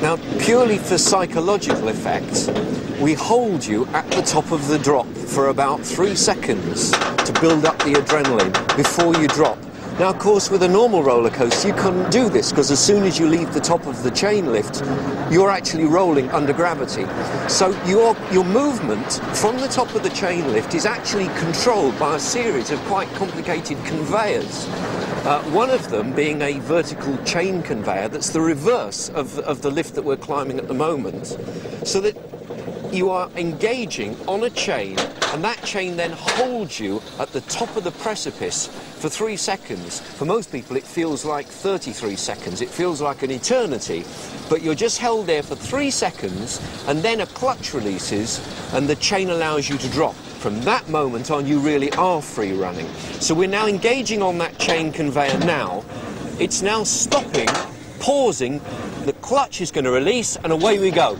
Now, purely for psychological effect, we hold you at the top of the drop for about 3 seconds to build up the adrenaline before you drop. Now, of course, with a normal roller coaster, you couldn't do this because as soon as you leave the top of the chain lift, you're actually rolling under gravity. So your movement from the top of the chain lift is actually controlled by a series of quite complicated conveyors. One of them being a vertical chain conveyor that's the reverse of the lift that we're climbing at the moment, so that you are engaging on a chain, and that chain then holds you at the top of the precipice for 3 seconds. For most people, it feels like 33 seconds. It feels like an eternity, but you're just held there for 3 seconds, and then a clutch releases, and the chain allows you to drop. From that moment on, you really are free running. So we're now engaging on that chain conveyor now. It's now stopping, pausing, the clutch is going to release, and away we go.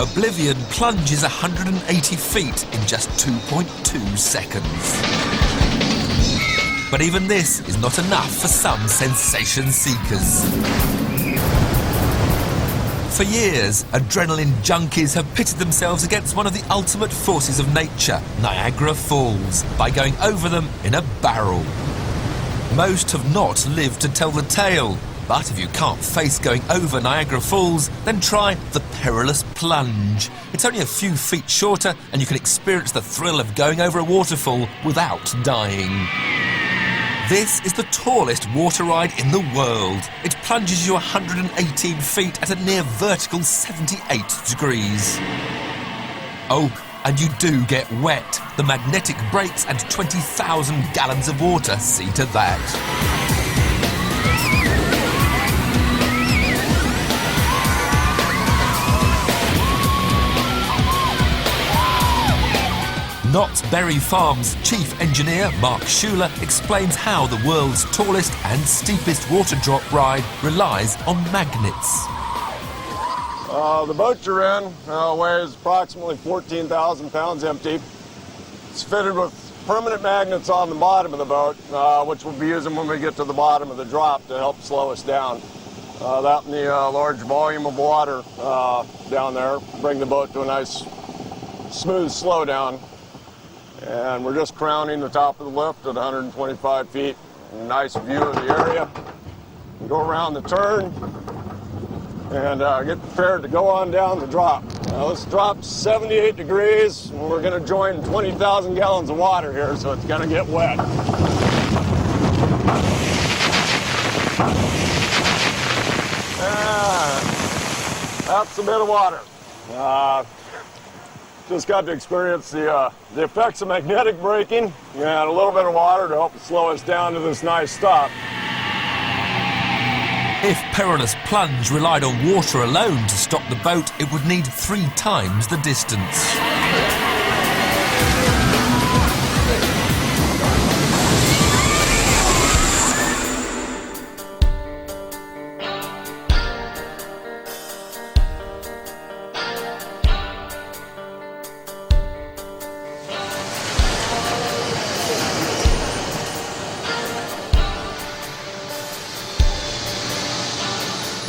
Oblivion plunges 180 feet in just 2.2 seconds. But even this is not enough for some sensation seekers. For years, adrenaline junkies have pitted themselves against one of the ultimate forces of nature, Niagara Falls, by going over them in a barrel. Most have not lived to tell the tale. But if you can't face going over Niagara Falls, then try the perilous plunge. It's only a few feet shorter, and you can experience the thrill of going over a waterfall without dying. This is the tallest water ride in the world. It plunges you 118 feet at a near vertical 78 degrees. Oh, and you do get wet. The magnetic brakes and 20,000 gallons of water see to that. Knott's Berry Farm's chief engineer, Mark Schuler, explains how the world's tallest and steepest water drop ride relies on magnets. The boat you're in weighs approximately 14,000 pounds empty. It's fitted with permanent magnets on the bottom of the boat, which we'll be using when we get to the bottom of the drop to help slow us down. That and the large volume of water down there bring the boat to a nice, smooth slowdown. And we're just crowning the top of the lift at 125 feet. Nice view of the area. We go around the turn and get prepared to go on down the drop. Now this drop's 78 degrees, and we're going to join 20,000 gallons of water here, so it's going to get wet. That's a bit of water. Just got to experience the effects of magnetic braking and a little bit of water to help slow us down to this nice stop. If Perilous Plunge relied on water alone to stop the boat, it would need 3 times the distance.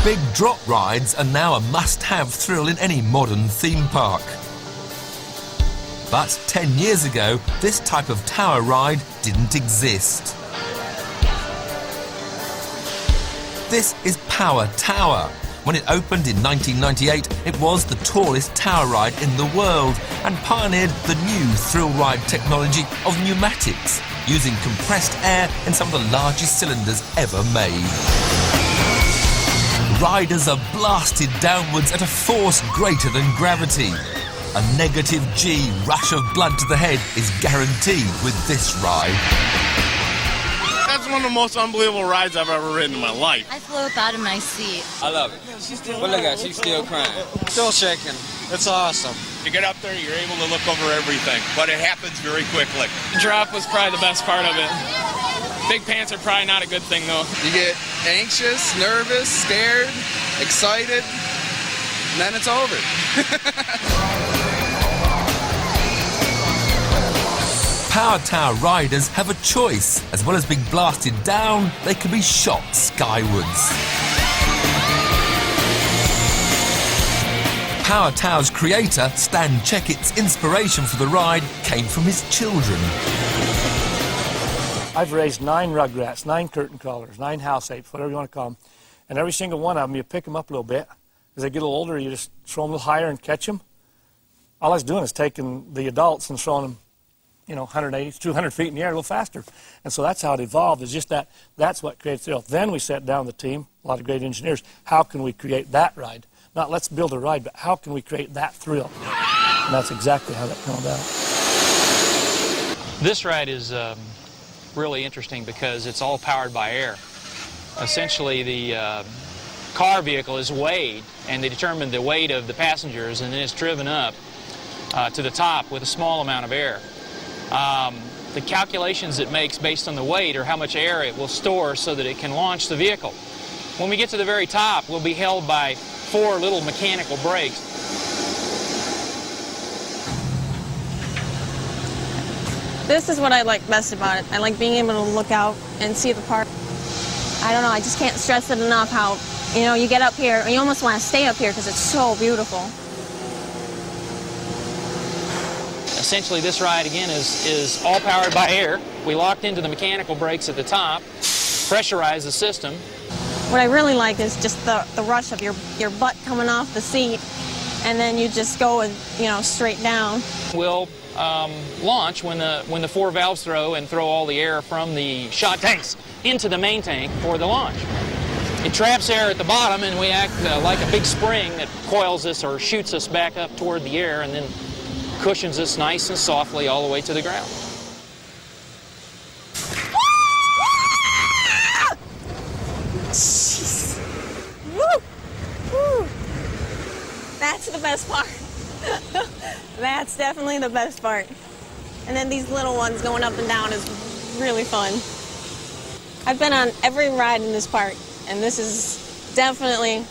Big drop rides are now a must-have thrill in any modern theme park. But 10 years ago, this type of tower ride didn't exist. This is Power Tower. When it opened in 1998, it was the tallest tower ride in the world and pioneered the new thrill ride technology of pneumatics, using compressed air in some of the largest cylinders ever made. Riders are blasted downwards at a force greater than gravity. A negative G rush of blood to the head is guaranteed with this ride. That's one of the most unbelievable rides I've ever ridden in my life. I flew up out of my seat. I love it. But look at her, she's still crying. Still shaking. It's awesome. You get up there, you're able to look over everything, but it happens very quickly. The drop was probably the best part of it. Big pants are probably not a good thing, though. You get anxious, nervous, scared, excited. and then it's over. Power Tower riders have a choice. As well as being blasted down, they can be shot skywards. Power Tower's creator, Stan Checkett's inspiration for the ride came from his children. I've raised 9 rugrats, 9 curtain crawlers, 9 house apes, whatever you want to call them. And every single one of them, you pick them up a little bit. As they get a little older, you just throw them a little higher and catch them. All I was doing is taking the adults and throwing them, 180, 200 feet in the air a little faster. And so that's how it evolved, is just that's what creates thrill. Then we sat down the team, a lot of great engineers, how can we create that ride? Not let's build a ride, but how can we create that thrill? And that's exactly how that came about. This ride is really interesting because it's all powered by air. Essentially, the car vehicle is weighed, and they determine the weight of the passengers, and then it's driven up to the top with a small amount of air. The calculations it makes based on the weight are how much air it will store so that it can launch the vehicle. When we get to the very top, we'll be held by 4 little mechanical brakes. This is what I like best about it. I like being able to look out and see the park. I don't know, I just can't stress it enough how, you get up here and you almost want to stay up here because it's so beautiful. Essentially, this ride, again, is all powered by air. We locked into the mechanical brakes at the top, pressurized the system. What I really like is just the rush of your butt coming off the seat, and then you just go and, straight down. We'll launch when the 4 valves throw all the air from the shot tanks into the main tank for the launch. It traps air at the bottom, and we act like a big spring that coils us or shoots us back up toward the air and then cushions us nice and softly all the way to the ground. Woo! Woo! That's the best part. That's definitely the best part. And then these little ones going up and down is really fun. I've been on every ride in this park, and this is definitely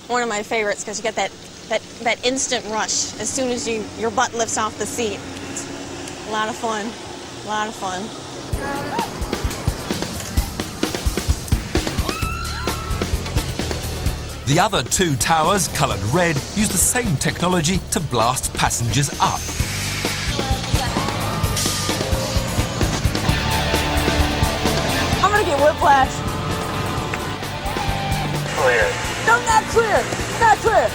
one of my favorites because you get that instant rush as soon as your butt lifts off the seat. It's a lot of fun. A lot of fun. The other 2 towers, coloured red, use the same technology to blast passengers up. I'm gonna get whiplash. Clear. No, not clear. Not clear.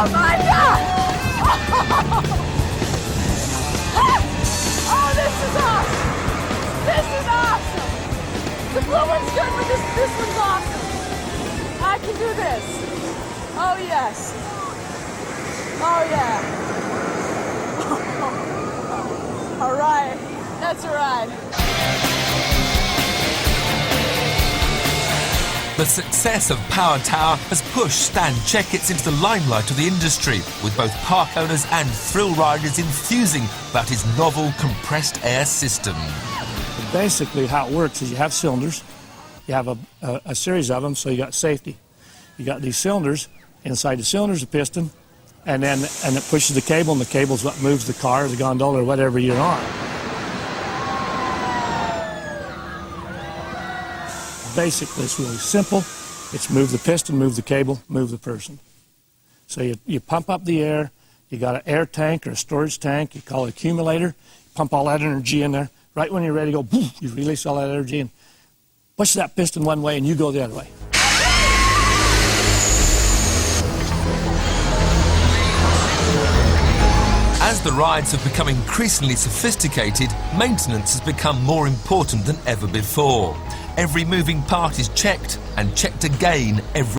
Oh my God! Oh, this is awesome! This is awesome! The blue one's good, but this one's awesome. I can do this. Oh yes. Oh yeah. All right, that's a ride. The success of Power Tower has pushed Stan Checketts into the limelight of the industry, with both park owners and thrill riders enthusing about his novel compressed air system. Basically, how it works is you have cylinders. You have a series of them, so you got safety. You got these cylinders. Inside the cylinder's a piston, and it pushes the cable, and the cable's what moves the car, or the gondola, or whatever you're on. Basically, it's really simple. It's move the piston, move the cable, move the person. So you pump up the air. You got an air tank or a storage tank. You call it accumulator. Pump all that energy in there. Right when you're ready to go, boom, you release all that energy and push that piston one way, and you go the other way. As the rides have become increasingly sophisticated, maintenance has become more important than ever before. Every moving part is checked, and checked again every